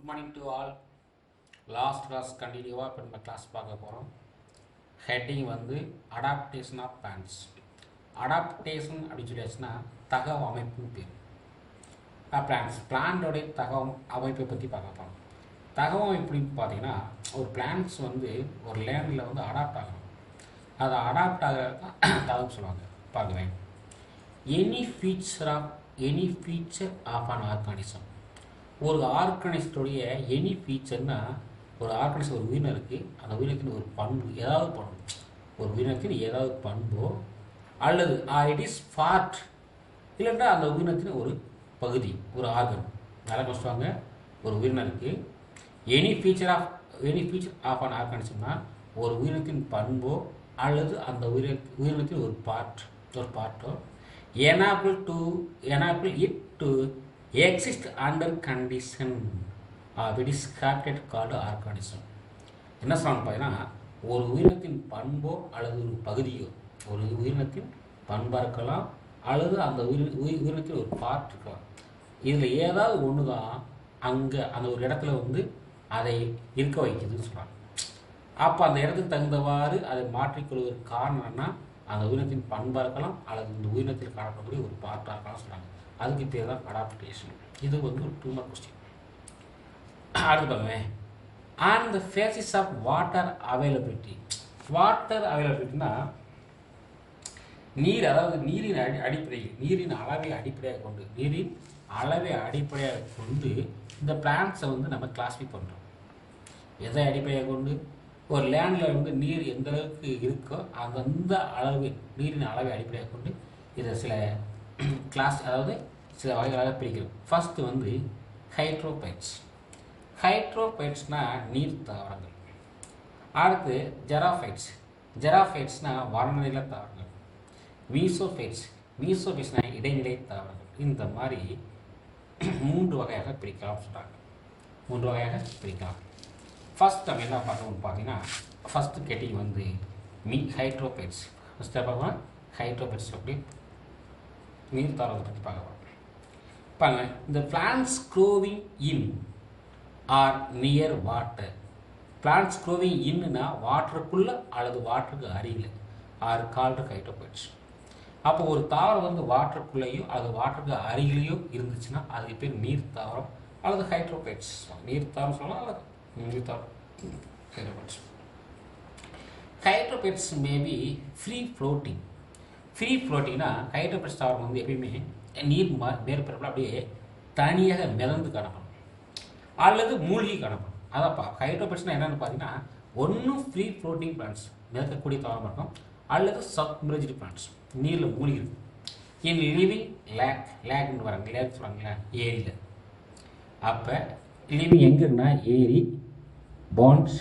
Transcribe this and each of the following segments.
Good morning to all. Last class continue இப்போ நம்ம class பார்க்க போகிறோம். ஹெட்டிங் வந்து அடாப்டேஷன் ஆஃப் பிளான்ஸ். அடாப்டேஷன் அப்படின்னு சொல்லியாச்சுன்னா தகவ அமைப்புன்னு பேர். பிளான்டோடைய தகவ அமைப்பை பற்றி பார்க்க போகிறோம். தகவ அமைப்புன்னு பார்த்தீங்கன்னா ஒரு பிளான்ஸ் வந்து ஒரு லேண்டில் வந்து அடாப்ட் ஆகணும். அதை அடாப்ட் ஆக தகவல் சொல்லுவாங்க. பார்க்குறேன். Any feature of an organism. ஒரு ஆர்கானிசத்துடைய எனி ஃபீச்சர்னா ஒரு ஆர்கானிசம் ஒரு உயிரினருக்கு அந்த உயிரினத்தின் ஒரு பண்பு ஏதாவது பண்பு ஒரு உயிரினத்தின் ஏதாவது பண்போ அல்லது இட் இஸ் பார்ட் இல்லைன்னா அந்த உயிரினத்தின் ஒரு பகுதி ஒரு ஆர்கன் நல்லா கஷ்டவாங்க. ஒரு உயிரினருக்கு எனி ஃபீச்சர் ஆஃப் அன் ஆர்கானிசம்னா ஒரு உயிரினத்தின் பண்போ அல்லது அந்த உயிரினத்தின் ஒரு பார்ட்டோ enable it to exist under condition of it is habitat called organism. என்ன சொல்லணும் பார்த்தீங்கன்னா ஒரு உயிரினத்தின் பண்போ அல்லது ஒரு பகுதியோ ஒரு உயிரினத்தின் பண்பாக இருக்கலாம் அல்லது அந்த உயிரினத்தில் ஒரு பார்ட் இருக்கலாம். இதில் ஏதாவது ஒன்று தான் அங்கே அந்த ஒரு இடத்துல வந்து அதை இருக்க வைக்குதுன்னு சொல்கிறாங்க. அப்போ அந்த இடத்துக்கு தகுந்தவாறு அதை மாற்றிக்கொள்வதற்கு காரணம் என்ன? அந்த உயிரினத்தின் பண்பாக இருக்கலாம் அல்லது இந்த உயிரினத்தில் காணப்படக்கூடிய ஒரு பார்ட்டாக இருக்கலாம் சொல்கிறாங்க. அதுக்கு பேர் தான் அடாப்டேஷன். இது வந்து ஒரு 2 மார்க் கொஸ்டின். அடுத்து பாருங்க. On the basis of water availability. Water அவைலபிலிட்டினா நீர், அதாவது நீரின் அடிப்படையில் நீரின் அளவை அடிப்படையாக கொண்டு இந்த பிளான்ட்ஸை வந்து நம்ம கிளாஸிஃபை பண்ணுறோம். எதை அடிப்படையாக கொண்டு ஒரு லேண்டில் வந்து நீர் எந்த அளவுக்கு இருக்கோ அந்த அளவு நீரின் அளவை அடிப்படையாக கொண்டு இதை சில கிளாஸ் அதாவது சில வகைகளாக பிரிக்கிறோம். ஃபஸ்ட்டு வந்து ஹைட்ரோபைட்ஸ். ஹைட்ரோபைட்ஸ்னால் நீர் தாவரங்கள். அடுத்து ஜெராஃபைட்ஸ்னால் வனநில தாவரங்கள். மீசோஃபைட்ஸ்னால் இடைநிலை தாவரங்கள். இந்த மாதிரி 3 வகையாக பிரிக்கலாம் சொல்கிறாங்க. 3 வகையாக பிரிக்கலாம். ஃபஸ்ட் நம்ம என்ன பார்க்கணும்னு பார்த்தீங்கன்னா ஃபஸ்ட்டு கேட்டிங் வந்து ஹைட்ரோபைட்ஸ். ஃபஸ்ட்டு பார்க்கலாம் ஹைட்ரோபைட்ஸ் அப்படி நீர் தாவரத்தை பற்றி பார்க்கலாம். பாருங்க, இந்த plants growing in or near water. Plants growing இன்னுனா வாட்டருக்குள்ளே அல்லது வாட்டருக்கு அருகில் ஆர் கால்டு ஹைட்ரோபைட்ஸ். அப்போ ஒரு தாவரம் வந்து வாட்டருக்குள்ளேயோ அல்லது வாட்டருக்கு அருகிலேயோ இருந்துச்சுன்னா அதுக்கு பேர் நீர் தாவரம் அல்லது ஹைட்ரோபைட்ஸ். நீர் தாவரம் சொல்லலாம் அல்லது நீர் தாவரம் ஹைட்ரோபைட்ஸ். ஹைட்ரோபைட்ஸ் மேபி ஃப்ரீ ஃப்ளோட்டிங்னா ஹைட்ரோபைட்ஸ் தாவரம் வந்து எப்பயுமே நீர் மேற்பரப்பில் அப்படியே தனியாக மிதந்து காணப்படும் அல்லது மூழ்கி காணப்படும். அதான்ப்பா ஹைட்ரோபைட்ஸ்னால் என்னென்னு பார்த்தீங்கன்னா ஒன்று ஃப்ரீ ஃப்ளோட்டிங் பிளான்ட்ஸ் மிதக்கக்கூடிய தாவரம் இருக்கும் அல்லது சப்மர்ஜ்டு பிளான்ட்ஸ் நீரில் மூழ்கி இருக்கும். இன் லிவிங் லேக்னு வராங்க. லேக் சொல்கிறாங்களா ஏரியில். அப்போ லிவிங் எங்கே இருக்குன்னா ஏரி, பாண்ட்ஸ்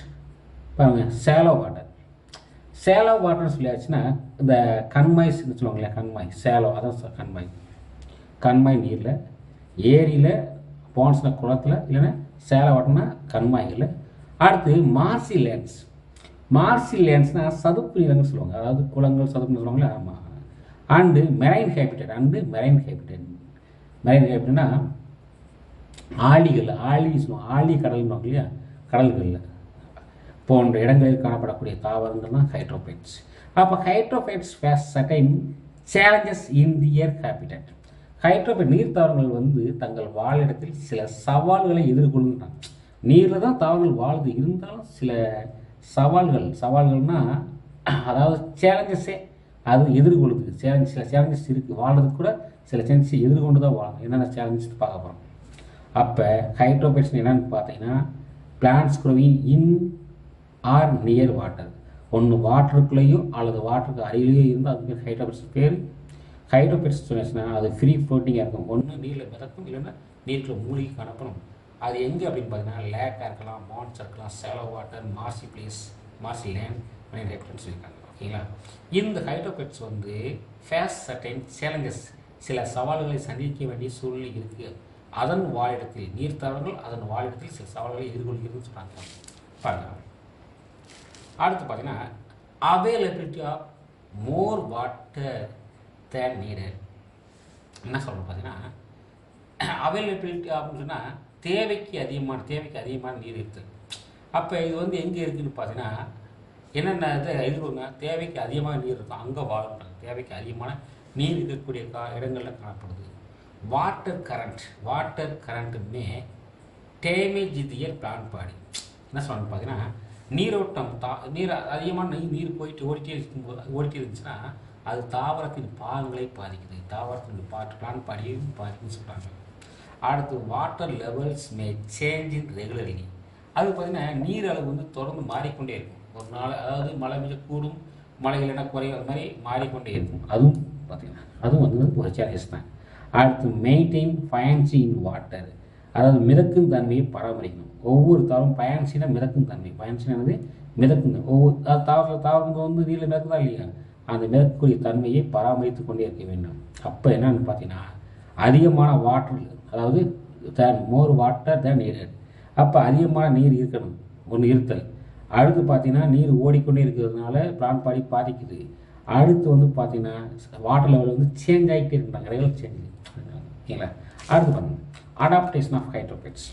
பாருங்க, சேலோ வாட்டர்னு சொல்லியாச்சுன்னா இந்த கண்மாய்ஸ்ன்னு சொல்லுவாங்களே சேலோ அதான் கண்மாய் நீரில், ஏரியில், பாண்ட்ஸ்னால் குளத்தில், இல்லைன்னா சேலோ வாட்டர்னா கண்மாய்களில். அடுத்து மார்சி லேண்ட்ஸ்னால் சதுப்பு நிலங்கள் சொல்லுவாங்க. அதாவது குளங்கள் சதுப்புன்னு சொல்லுவாங்களே. ஆமாம். அண்டு மெரைன் ஹேபிட்டட்னா ஆழி சொல்லுவாங்க. ஆழி கடல்னு இல்லையா, கடல்களில் போன்ற இடங்களில் காணப்படக்கூடிய தாவரங்கள் தான் ஹைட்ரோபைட்ஸ். அப்போ hydrophytes face certain challenges in their habitat. Hydrophyte நீர் தாவரங்கள் வந்து தங்கள் வாழிடத்தில் சில சவால்களை எதிர்கொள்கின்றன. நீரில் தான் தாவரங்கள் வாழுது, இருந்தாலும் சில சவால்கள்னா அதாவது சேலஞ்சஸே அது எதிர்கொள்ளுது. சில சேலஞ்சஸ் இருக்குது, வாழ்றதுக்கு கூட சில சேலஞ்சஸை எதிர்கொண்டு தான் வாழும். என்னென்ன சேலஞ்சஸ் பார்க்க போகிறோம். அப்போ ஹைட்ரோபைட்ஸ் என்னென்னு பார்த்தீங்கன்னா plants growing in or near water. ஒன்று வாட்டருக்குள்ளேயோ அல்லது வாட்டருக்கு அருகிலேயோ இருந்தால் அது பேர் ஹைட்ரோபைட்ஸ் பேர். ஹைட்ரோபைட்ஸ் சொன்னா அது ஃப்ரீ ஃப்ளோட்டிங்காக இருக்கும். ஒன்று நீரில் மிதக்கும், இல்லைன்னா நீருக்குள்ள மூழ்கி காணப்படும். அது எங்கே அப்படின்னு பார்த்தீங்கன்னா லேக்காக இருக்கலாம், பாண்ட்ஸ் இருக்கலாம், Salem water, Marcy land, marine ஹேபிட்டட்னு சொல்லியிருக்காங்க. ஓகேங்களா. இந்த ஹைட்ரோபைட்ஸ் வந்து ஃபேஸ் சர்டைன் சேலஞ்சஸ் சில சவால்களை சந்திக்க வேண்டிய சூழ்நிலை இருக்குது. அதன் வாழிடத்தில் நீர் தாவரங்கள் அதன் வாழிடத்தில் சில சவால்களை எதிர்கொள்கிறதுன்னு சொல்கிறாங்க. பாருங்க. அடுத்து பார்த்தீங்கன்னா availability of more water than needed. என்ன சொல்கிறோம் பார்த்தீங்கன்னா அவைலபிலிட்டி அப்படின்னு சொன்னால் தேவைக்கு அதிகமான நீர் இருத்தல். அப்போ இது வந்து எங்கே இருக்குதுன்னு பார்த்தீங்கன்னா என்னென்ன இது தேவைக்கு அதிகமாக நீர் இருக்கும் அங்கே வாழ்கிறாங்க. தேவைக்கு அதிகமான நீர் இருக்கக்கூடிய இடங்களில் காணப்படுது. வாட்டர் கரண்ட்டுமே டேமேஜ் தியர் பிளான் பாடி. என்ன சொல்லணும்னு பார்த்தீங்கன்னா நீரோட்டம் நீர் அதிகமான நீர் போயிட்டு ஓடிட்டே இருந்துச்சுன்னா அது தாவரத்தின் பாகங்களை பாதிக்குது. தாவரத்தின் பிளான் பாடியும் பாதிக்குன்னு சொல்கிறாங்க. அடுத்து water levels May change in regularly. அது பார்த்திங்கன்னா நீர் அளவு வந்து தொடர்ந்து மாறிக்கொண்டே இருக்கும். ஒரு நாள் அதாவது மழை மிக கூடும், மழை இல்லைன்னா குறையும், அது மாதிரி மாறிக்கொண்டே இருக்கும். அதுவும் பார்த்திங்கன்னா அதுவும் வந்து ஒரு சேலஞ்சஸ் தான். அடுத்து மெயின்டைன் ஃபயன்சி இன் வாட்டர், அதாவது மிதக்கும் தன்மையை பராமரிக்கணும். ஒவ்வொரு தாவரம் ஃபயன்சினா மிதக்கும் தன்மை, ஃபயன்சினானது மிதக்கும் ஒவ்வொரு தாவரங்கள் வந்து நீரில் மிதக்குதா இல்லையா, அந்த மிதக்கக்கூடிய தன்மையை பராமரித்து கொண்டே இருக்க வேண்டும். அப்போ என்னன்னு பார்த்தீங்கன்னா அதிகமான வாட்டர், அதாவது மோர் வாட்டர் தேன் நீடட். அப்போ அதிகமான நீர் இருக்கணும், ஒன்று இருத்தல். அடுத்து பார்த்தீங்கன்னா நீர் ஓடிக்கொண்டே இருக்கிறதுனால பிளான் பாடி பாதிக்குது. அடுத்து வந்து பார்த்தீங்கன்னா வாட்டர் லெவல் வந்து சேஞ்ச் ஆகிட்டே இருக்கிறாங்க, ரெகுலர் சேஞ்ச். ஓகேங்களா? அடுத்து பாருங்க அடாப்டேஷன் ஆஃப் ஹைட்ரோபைட்ஸ்.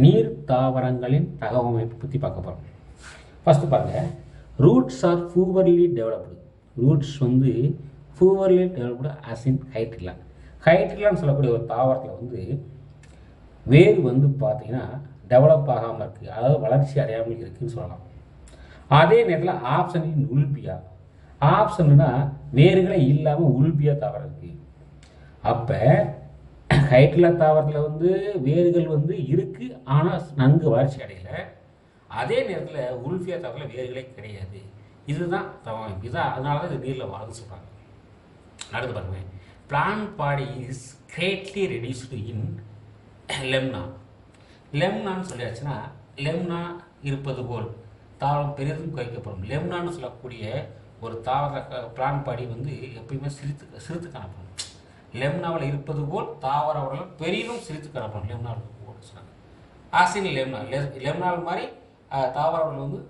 நீர் தாவரங்களின் தகவமைப்பு பற்றி பார்க்க போகிறோம். ஃபஸ்ட்டு பாருங்கள், ரூட்ஸ் ஆர் பூவர்லி டெவலப்டு. ரூட்ஸ் வந்து பூவர்லி டெவலப்டு அசின் ஹைட்ரில்லான்னு சொல்லக்கூடிய ஒரு தாவரத்தில் வந்து வேர் வந்து பார்த்தீங்கன்னா டெவலப் ஆகாமல் இருக்குது, அதாவது வளர்ச்சி அடையாமல் இருக்குதுன்னு சொல்லலாம். அதே நேரத்தில் ஆப்ஷன் உல்பியா. ஆப்ஷன்னா வேர்களே இல்லாமல் உல்பியா தாவரம் இருக்குது. அப்போ ஹைட்ரில்லா தாவரத்தில் வந்து வேர்கள் வந்து இருக்குது, ஆனால் நன்கு வளர்ச்சி அடையலை. அதே நேரத்தில் உல்பியா தாவரத்தில் வேர்களே கிடையாது. இதுதான் இதுதான் அதனால தான் இது நீரில் வாழுன்னு சொல்கிறாங்க. அடுத்து பாருங்க, plant body is greatly reduced in லெம்னான்னு சொல்லியாச்சுன்னா லெம்னா இருப்பது போல் தாவரம் பெரிதும் குறைக்கப்படும். லெம்னான்னு சொல்லக்கூடிய ஒரு தாவர பிளான் பாடி வந்து எப்பயுமே சிரித்து காணப்படும். லெம்னாவில் இருப்பது போல் தாவர உடல் பெரிதும் சிரித்து காணப்படும். லெம்னாவில் சொன்னாங்க. ஆசின் லெம்னால் மாதிரி தாவர உடல் வந்து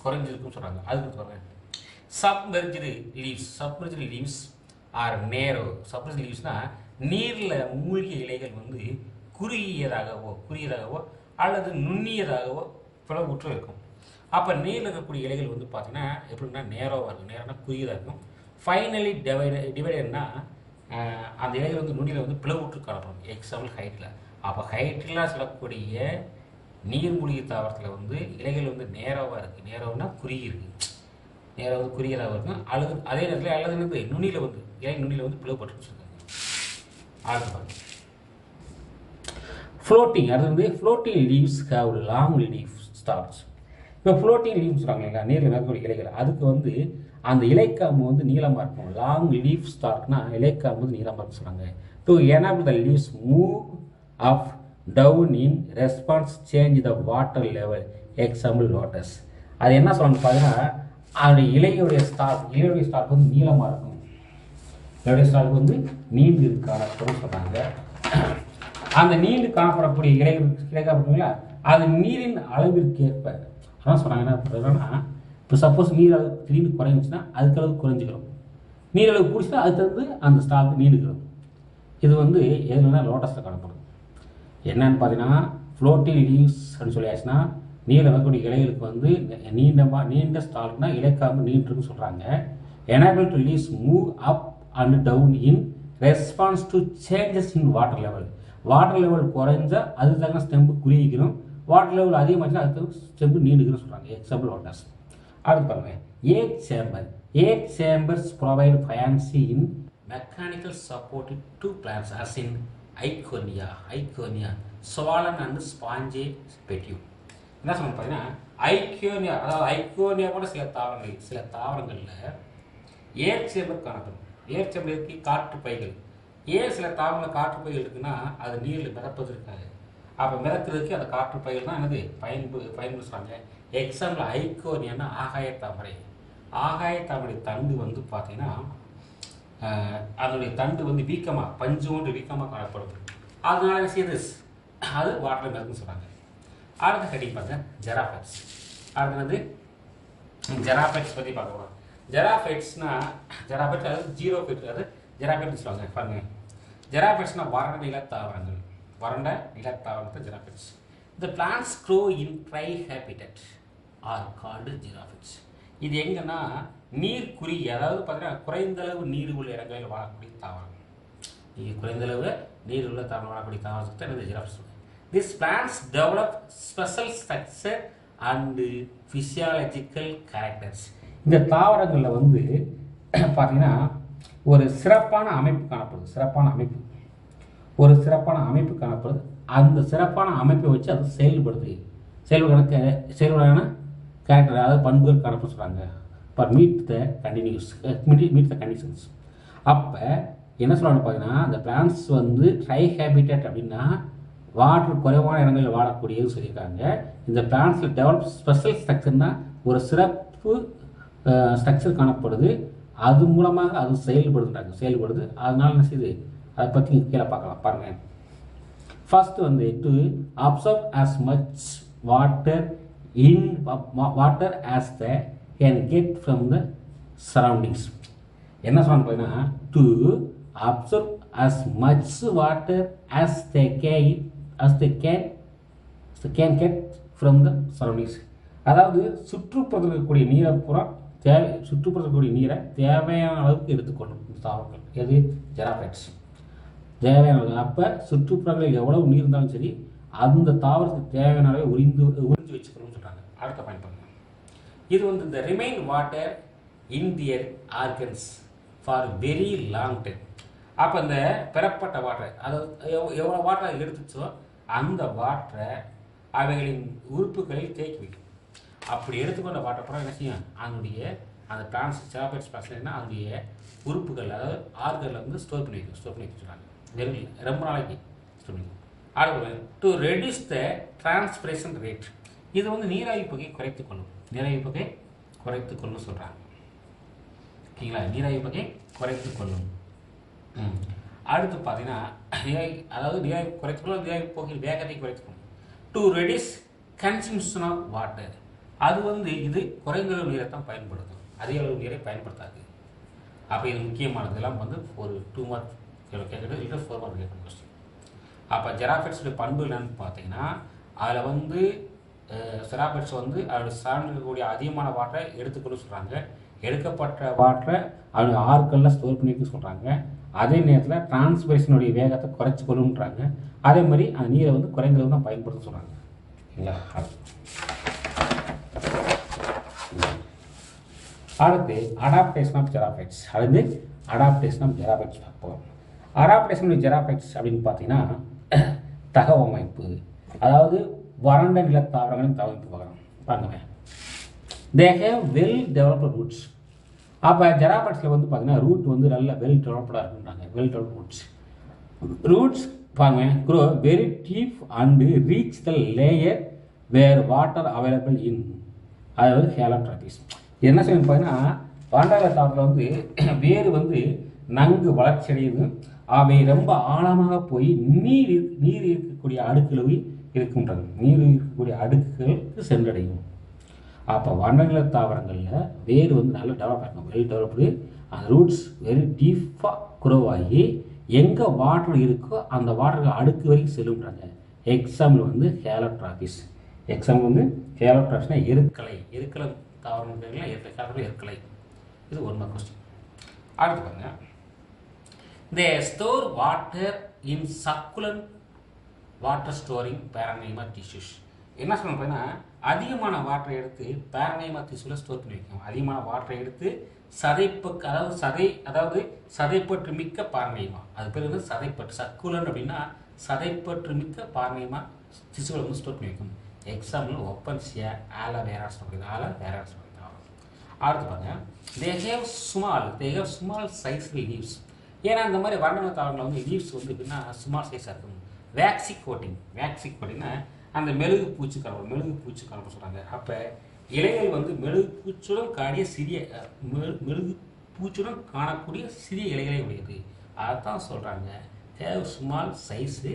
குறைஞ்சிருக்குன்னு சொல்கிறாங்க. அதுக்கு சொல்கிறேன் சப்மெர்ஜ்டு லீவ்ஸ் ஆர் நேரோ. சப்மெர்ஜ்டு லீவ்ஸ்னால் நீரில் மூழ்கிய இலைகள் வந்து குறுகியதாகவோ அல்லது நுண்ணியதாகவோ பிளவுற்று இருக்கும். அப்போ நீரில் இருக்கக்கூடிய இலைகள் வந்து பார்த்தீங்கன்னா எப்படின்னா நேரோவாக இருக்கும். நேரம்னா குறுகியதாக இருக்கும். ஃபைனலி டிவைடட்னா அந்த இலைகள் வந்து நுண்ணியில் வந்து பிளவுற்று காணப்படும். Example hydrilla. அப்போ ஹைட்ரில்லா சொல்லக்கூடிய நீர்மூழ்கி தாவரத்தில் வந்து இலைகள் வந்து நேரோவாக இருக்குது. நேரோன்னா குறுகி இருக்குது. நேரம் வந்து குறுகியதாக இருக்கும். அல்லது அதே நேரத்தில் அல்லது நுண்ணியில் வந்து இலை நுண்ணியில் வந்து பிளவுபட்டு சொல்லுவாங்க. அடுத்து ஃப்ளோட்டிங். அது வந்து floating leaves have long leave starch. இப்போ ஃப்ளோட்டிங் லீவ்ஸ் சொல்கிறாங்க இல்லைங்களா, நீரில் இருக்கக்கூடிய இலைகள், அதுக்கு வந்து அந்த இலைக்காம்பு வந்து நீளமாக இருக்கும். லாங் லீவ் ஸ்டார்க்னா இலைக்காம்பு வந்து நீளமாக இருக்கும் சொல்கிறாங்க. To enable the leaves move up down in response change the water level. Example lotus. அது என்ன சொல்லணும்னு பார்த்தீங்கன்னா அதோடைய இலையுடைய ஸ்டார்க் வந்து நீளமாக இருக்கும். இலையுடைய ஸ்டார்க் வந்து நீண்டு காணப்படும் சொல்கிறாங்க. அந்த நீண்டு காணப்படக்கூடிய இலைக்காப்பட்டீங்களா, அது நீரின் அளவிற்கு ஏற்ப அதான் சொல்கிறாங்க. என்னன்னா இப்போ சப்போஸ் நீர் அளவு திடீர்னு குறைஞ்சிச்சுன்னா அதுக்கு அளவு குறைஞ்சிக்கிறோம். நீர் அளவு பிடிச்சினா அது தந்து அந்த ஸ்டாக் நீண்டுக்கிறோம். இது வந்து எதுனா லோட்டஸில் காணப்படும். என்னன்னு பார்த்தீங்கன்னா ஃப்ளோட்டிங் லீவ்ஸ் அப்படின்னு சொல்லியாச்சுன்னா நீரில் வரக்கூடிய இலைகளுக்கு வந்து நீண்ட ஸ்டால்க்னா இலைக்காம்பு நீண்டுன்னு சொல்கிறாங்க. Enable to leaves move up and down in response to changes in water level. Water level குறைஞ்சா அது தாங்க ஸ்டெம்பு குறுகிக்கணும். வாட்டர் லெவல் அதிகமாச்சுன்னா அதுக்கு ஸ்டெம்பு நீண்டுக்குன்னு சொல்கிறாங்க. Example lotus. அடுத்து பாருங்க, air chambers provide buoyancy in mechanical support to plants as in ஐகோனியா ஸ்வாலன் அண்ட் ஸ்பாஞ்சே பெட்யூ. என்ன சொல்ல பார்த்தீங்கன்னா ஐகோனியா, அதாவது ஐகோனியா கூட சில தாவரங்களில் ஏர் சேம்பர் காணப்படும். ஏர் சேம்பர் இருக்கு காற்று பைகள். ஏன் சில தாவரங்களில் காற்று பைகள் இருக்குன்னா அது நீரில் மிதப்பதற்காக. அப்போ மிதக்கிறதுக்கு அந்த காற்று பைகள் தான் என்னது பயன்படுத்துகிறாங்க. எக்ஸாம்பிள் ஐகோனியானா ஆகாயத்தாமரை. ஆகாயத்தாமரை தண்டு வந்து பார்த்தீங்கன்னா அதனுடைய தண்டு வந்து வீக்கமாக பஞ்சு ஒன்று வீக்கமாக காணப்படும். அதனால சீரியஸ் அது வாட்டரில் மிதக்குன்னு சொல்கிறாங்க. அடுத்த ஹெட்டிங் பார்த்தா ஜெராஃபைட்ஸ். அடுத்து வந்து ஜெராஃபைட்ஸ் பற்றி பார்க்க போகிறோம். ஜெராஃபைட்ஸ் அது ஜீரோ ஃபைட், அது ஜெராஃபைட்னு சொல்லுவாங்க. பாருங்க, ஜெராஃபைட்ஸ்னா வறண்ட நிலத்தாவரங்கள். வறண்ட நிலத்தாவரத்தை ஜெராஃபைட்ஸ். The plants grow in dry habitat are called ஜெராஃபைட்ஸ். இது எங்கன்னா நீர் குறுகிய, அதாவது பார்த்தீங்கன்னா குறைந்தளவு நீர் உள்ள இடங்களில் வாழக்கூடிய தாவரம். இது குறைந்தளவு நீர் உள்ள தாவரம் வாழக்கூடிய தாவரத்தை என்னது ஜெராஃபைட்ஸ். These plants develop special structure and physiological characters. இந்த தாவரங்களில் வந்து பார்த்தீங்கன்னா ஒரு சிறப்பான அமைப்பு காணப்படுது. ஒரு சிறப்பான அமைப்பு காணப்படுது. அந்த சிறப்பான அமைப்பை வச்சு அது செயல்படுது. செயல்படான கேரக்டர், அதாவது பண்புகள் காணப்பட சொல்கிறாங்க. Per meet the conditions. அப்போ என்ன சொல்கிறாங்க பார்த்தீங்கன்னா, அந்த பிளான்ஸ் வந்து ட்ரை ஹேபிட்டட் அப்படின்னா வாட்டர் குறைவான இடங்களில் வாழக்கூடியது சொல்லியிருக்காங்க. இந்த பிளான்ஸில் டெவலப் ஸ்பெஷல் ஸ்ட்ரக்சர்னா ஒரு சிறப்பு ஸ்ட்ரக்சர் காணப்படுது. அது மூலமாக அது செயல்படுது. அதனால என்ன செய்யுது, அதை பற்றி கீழே பார்க்கலாம் பாருங்கள். ஃபர்ஸ்ட் வந்து to observe as much water as they can get from the surroundings. என்ன சொல்றாங்க பார்த்தீங்கன்னா, to observe as much water as they can get from the surroundings. அதாவது சுற்றுப்புறத்தில் இருக்கக்கூடிய நீரை தேவையான அளவுக்கு எடுத்துக்கொள்ளும் தாவரங்கள். எது? ஜெராஃபைட்ஸ். தேவையான அளவு. அப்போ சுற்றுப்புறங்களில் எவ்வளவு நீர் இருந்தாலும் சரி, அந்த தாவரத்துக்கு தேவையான அளவை உறிஞ்சு வச்சுக்கணும்னு சொல்கிறாங்க. அடுத்த பாயிண்ட் பண்ணுங்க. இது வந்து இந்த remain water in their organs for very long time. அப்போ இந்த பெறப்பட்ட வாட்டரை, அதாவது எவ்வளோ வாட்டரை எடுத்துச்சோ அந்த வாட்டரை அவைகளின் உறுப்புகளில் தேக்கி வைக்கும். அப்படி எடுத்துக்கொண்ட வாட்டர் படம் என்ன செய்யும், அந்த பிளான்ஸ் ஜெராஃபைட்ஸ் பிளான்ஸ்னா அதனுடைய உறுப்புகள், அதாவது ஆர்கனில் வந்து ஸ்டோர் பண்ணி வைக்க சொல்கிறாங்க. ரொம்ப நாளைக்கு ஸ்டோர் பண்ணி. அடுத்து to reduce the transpiration rate. இது வந்து நீராவி புகை குறைத்துக்கொள்ளும் சொல்கிறாங்க. ஓகேங்களா, நீராவி புகை குறைத்துக்கொள்ளும். அடுத்து பார்த்தீங்கன்னா நீராவி குறைத்துக்கொள்ளும், நீராவி புகை வேகத்தை குறைத்துக்கொள்ளும். To reduce consumption of water. அது வந்து இது குறைந்த அளவு நீரை தான் பயன்படுத்தும், அதிக அளவு நீரை பயன்படுத்தாது. அப்போ இது முக்கியமானது. எல்லாம் வந்து ஒரு 2 மார்க் கேட்குறது, இல்லை 4 மார்க் கேட்கணும் கொஸ்டின். அப்போ ஜெராஃபைட்ஸுடைய பண்பு என்னன்னு பார்த்தீங்கன்னா, அதில் வந்து ஜெராஃபைட்ஸ் வந்து அதோட சார்ந்திருக்கக்கூடிய அதிகமான வாட்டரை எடுத்துக்கொள்ள சொல்கிறாங்க. எடுக்கப்பட்ட வாட்டரை அதோட ஆர்கனில் ஸ்டோர் பண்ணிக்க சொல்கிறாங்க. அதே நேரத்தில் டிரான்ஸ்பிரேஷனுடைய வேகத்தை குறைச்சி கொள்ளுன்றாங்க. அதே மாதிரி அந்த நீரை வந்து குறைந்த அளவு தான் பயன்படுத்த சொல்கிறாங்க. இல்லைங்களா? அடுத்து அடாப்டேஷன் ஆஃப் ஜெராஃபைட்ஸ். பார்ப்போம். அடாப்டேஷன் ஆஃப் ஜெராஃபைட்ஸ் அப்படின்னு பார்த்தீங்கன்னா தகவமைப்பு, அதாவது வறண்ட நிலத்தாவரங்களின் தகவமைப்பு பார்க்குறோம். பாருங்க, they have well developed roots. அப்போ ஜெராஃபைட்ஸில் வந்து பார்த்தீங்கன்னா ரூட் வந்து நல்ல வெல் டெவலப்டாக இருக்குன்றாங்க. வெல் டெவலப்ட் ரூட்ஸ் பாருங்க grow very deep and reach the layer where water available in, அதாவது ஹேலோட்ராபிஸ். என்ன செய்யணும் பார்த்தீங்கன்னா, வறண்ட தாவரத்தில் வந்து வேறு வந்து நன்கு வளர்ச்சி அடையுது. அவை ரொம்ப ஆழமாக போய் நீர் இருக்கக்கூடிய அடுக்குகள் இருக்கின்றது. நீர் இருக்கக்கூடிய அடுக்குகளுக்கு சென்றடையும். அப்போ வறண்ட தாவரங்களில் வேறு வந்து நல்லா டெவலப் ஆகும், வெல் டெவலப்டு. அந்த ரூட்ஸ் வெரி டீப்பாக குரோ ஆகி எங்கே வாட்டர் இருக்கோ அந்த வாட்டருக்கு அடுக்கு வரைக்கும் செல்லுன்றாங்க. எக்ஸாம்பிள் வந்து ஹேலோட்ராபிஸ். எருக்கலை தாவரம் எருக்கலை. இது ஒரு மார்க் கொஸ்டின். அடுத்து பாருங்க, they store water in succulent water storing parenchyma tissues. என்ன சொல்லணும் பார்த்தீங்கன்னா, அதிகமான வாட்டரை எடுத்து பேரனைமா டிஷ்யூவில் ஸ்டோர் பண்ணி வைக்கணும். அதிகமான வாட்டரை எடுத்து சதைப்பற்று மிக்க பாரனைமா, அது பேர் வந்து சதைப்பற்று. சக்குலன் அப்படின்னா சதைப்பற்று மிக்க பாரனைமா டிஷ்யூவில் வந்து ஸ்டோர் பண்ணி வைக்கணும். எக்ஸாம்பிள் ஒப்பன்சியா, ஆலோவேராஸ் சொல்கிறது. அடுத்து பாருங்க, they have small size leaves. ஏன்னா இந்த மாதிரி வறண்ட தாவரங்களில் வந்து லீவ்ஸ் வந்து எப்படின்னா ஸ்மால் சைஸாக இருக்கும். வேக்சிக் கோட்டிங்னா அந்த மெழுகு பூச்சி காணப்பட சொல்கிறாங்க. அப்போ இலைகள் வந்து மெழுகு பூச்சுடன் காணக்கூடிய சிறிய இலைகளை உடையது. அதான் சொல்கிறாங்க have small size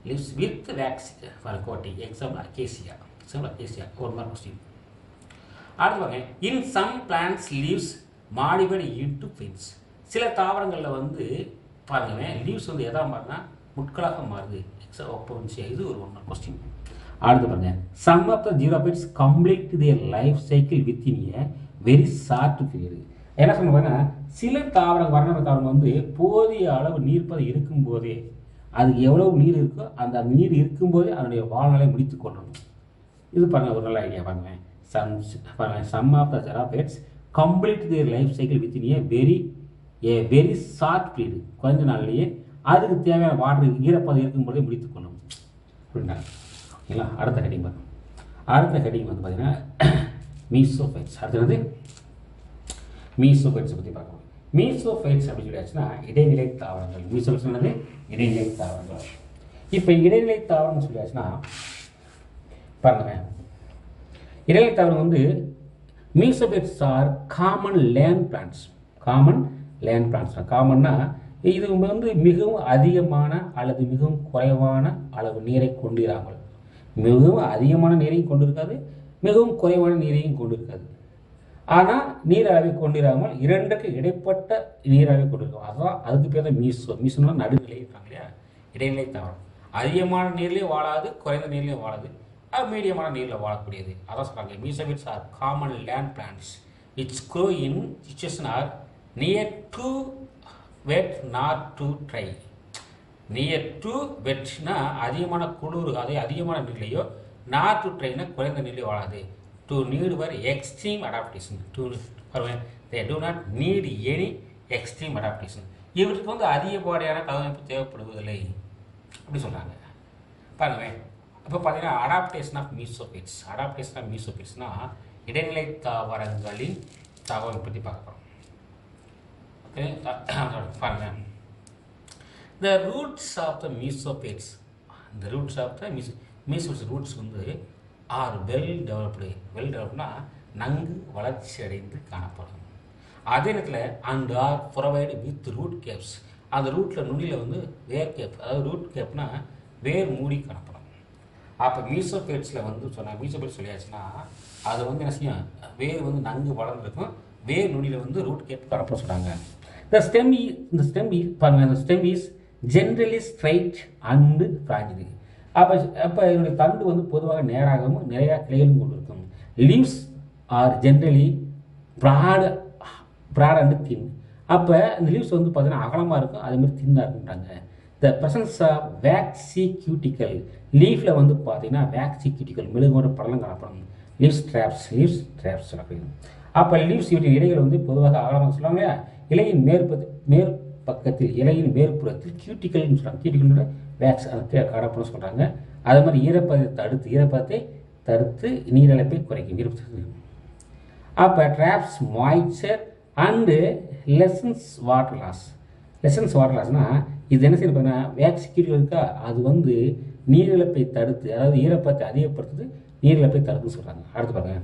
lives with waxy for coating. Example acacia. ஒரு மார்க் கொஸ்டின். அடுத்து பாருங்க, in some plants leaves modified into fins. சில தாவரங்களில் வந்து பாருங்க லீவ்ஸ் வந்து எதா மாறினா முட்களாக மாறுது. இது ஒரு ஒன்று கொஸ்டின். அடுத்து பாருங்க, some of the xerophytes complete their life cycle within a very short period. என்ன சொல்ல பாருங்கன்னா, சில தாவரம் வர்ணன தாவரம் வந்து போதிய அளவு நீர்ப்பதை இருக்கும்போதே, அதுக்கு எவ்வளவு நீர் இருக்கோ அந்த நீர் இருக்கும்போதே அதனுடைய வாழ்நாளை முடித்து கொள்ளணும். இது பாருங்க ஒரு நல்ல ஐடியா. பாருங்க some of the xerophytes complete their life cycle within a very short period. குறைஞ்ச நாள்லேயே அதுக்கு தேவையான வாட்டர் ஈரப்பதம் இருக்கும்போதே முடித்து கொள்ளும் அப்படின்னா. ஓகேங்களா? அடுத்த ஹெட்டிங் பாருங்க. அடுத்த ஹெட்டிங் வந்து பார்த்தீங்கன்னா மீசோஃபைட்ஸ். அடுத்தது மீசோஃபைட்ஸை பற்றி பார்க்கணும். மீசோஃபைட்ஸ் அப்படின்னு சொல்லியாச்சுன்னா இடைநிலை தாவரங்கள். மீசோஃபைட்ஸ் என்னது? இடைநிலை தாவரங்கள். இப்போ இடைநிலை தாவரம்னு சொல்லியாச்சுன்னா பாருங்க, இடைநிலை தாவரம் வந்து mesophytes are common land plants. Common land plants. காமன்னா இது வந்து மிகவும் அதிகமான அல்லது மிகவும் குறைவான அளவு நீரை கொண்டிராமல், மிகவும் அதிகமான நீரையும் கொண்டிருக்காது, மிகவும் குறைவான நீரையும் கொண்டிருக்காது. ஆனால் நீர் அளவை கொண்டிராமல் இரண்டுக்கு இடைப்பட்ட நீர் அளவை கொண்டிருக்கும். அதுதான் அதுக்கு பேர் தான் மீசோனா நடுநிலை இருக்காங்க இல்லையா, இடைநிலை தாவரம். அதிகமான நீர்லேயும் வாழாது, குறைந்த நீர்லேயும் வாழாது, மீடியமான நீரில் வாழக்கூடியது. அதான் சொல்கிறாங்க mesophytes are common land plants which grow in situation are near too wet not too dry. Near too வெட்னா அதிகமான குளிர், அதே அதிகமான நீர்லையோ, நாட் டு ட்ரைனா குறைந்த நீர்லையோ வாழாது. டு நீட் வர் extreme adaptation. They do not need any extreme adaptation. இவருக்கு வந்து அதிகப்படியான தகவமைப்பு தேவைப்படுவதில்லை அப்படி சொல்கிறாங்க. பாருங்க இப்போ பார்த்தீங்கன்னா adaptation of mesophytes. Adaptation of மீசோஃபைட்ஸ்னா இடைநிலை தாவரங்களின் தகவலை பற்றி பார்க்க போகிறோம். பாருங்க, the roots of the mesophytes, the roots of the mesophytes roots வந்து are well developedனா நன்கு வளர்ச்சி அடைந்து காணப்படும். அதே நேரத்தில் and are provided with root caps. அந்த ரூட்டில் நுனியில் வந்து வேர் கேப், அதாவது ரூட் கேப்னா வேர் மூடி காணப்படும். அப்போ மீசோஃபைட்ஸில் வந்து மீசோஃபைட்ஸ் சொல்லியாச்சுன்னா அது வந்து என்ன செய்யும், வேர் வந்து நன்கு வளர்ந்துருக்கும், வேர் நுனியில் வந்து ரூட் கேப் காணப்பட சொல்கிறாங்க. The stem is generally straight and fragile. அப்போ இதனுடைய தண்டு வந்து பொதுவாக நேராகவும் நிறையா கிளைகளும் கொண்டிருக்கும். Leaves are generally broad and thin. அப்போ இந்த லீவ்ஸ் வந்து பார்த்தீங்கன்னா அகலமாக இருக்கும், அதேமாதிரி தின்னாக இருக்குன்றாங்க. The presence of waxy cuticle. லீஃபில் வந்து பார்த்தீங்கன்னா waxy cuticle மெழுகோட படலம் காணப்படும். லீவ்ஸ் ட்ராப்ஸ் அப்படின்னு. அப்போ லீவ்ஸ் இவற்றின் இலைகள் வந்து பொதுவாக அகலமாக சொல்லுவாங்க இல்லையா, இலையின் மேற்பக்கத்தில், இலையின் மேற்புறத்தில் கியூட்டிக்கல்னு சொல்கிறாங்க. கியூட்டிக்கலோட வேக்ஸ் அந்த காணப்படும் சொல்கிறாங்க. அது மாதிரி ஈரப்பதத்தை தடுத்து நீரிழப்பை குறைக்கும். அப்போ traps moisture and lessens water லாஸ்னால் இது என்ன செய்யணும் பார்த்தீங்கன்னா, வேக்ஸ் கியூட்டிக்கல் இருக்கா, அது வந்து நீரிழப்பை தடுத்து, அதாவது ஈரப்பதத்தை அதிகப்படுத்துது, நீரிழப்பை தடுத்துன்னு சொல்கிறாங்க. அடுத்து பாருங்க,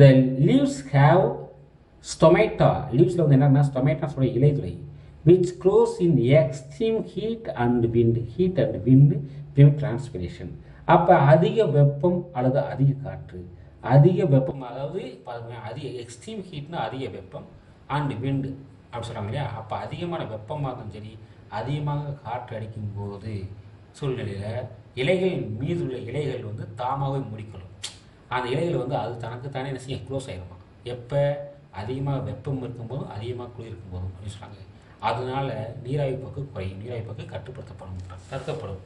the leaves have stomata. லீவ்ஸில் வந்து என்னன்னா ஸ்டொமேட்டா சொல்கிற இலைதுளை which grows in extreme heat and wind prevent transpiration. அப்போ அதிக வெப்பம் அல்லது அதிக காற்று, அதிக வெப்பம், அதாவது அதிக எக்ஸ்ட்ரீம் ஹீட்னா அதிக வெப்பம் அண்ட் விண்டு அப்படி சொல்கிறாங்க இல்லையா. அப்போ அதிகமான வெப்பமாக இருந்தாலும் சரி, அதிகமாக காற்று அடிக்கும் போது சூழ்நிலையில் இலைகள் மீது உள்ள இலைகள் வந்து தாமாகவே முடிக்கணும். அந்த இலைகள் வந்து அது தனக்குத்தானே என்ன செய்ய க்ளோஸ் ஆகிடுமா, எப்போ அதிகமாக வெப்பம் இருக்கும்போதும் அதிகமாக குளிர் இருக்கும்போதும் அப்படின்னு சொல்கிறாங்க. அதனால நீராவி போக்கு குறையும், நீராவி போக்கு கட்டுப்படுத்தப்படும், தடுக்கப்படும்.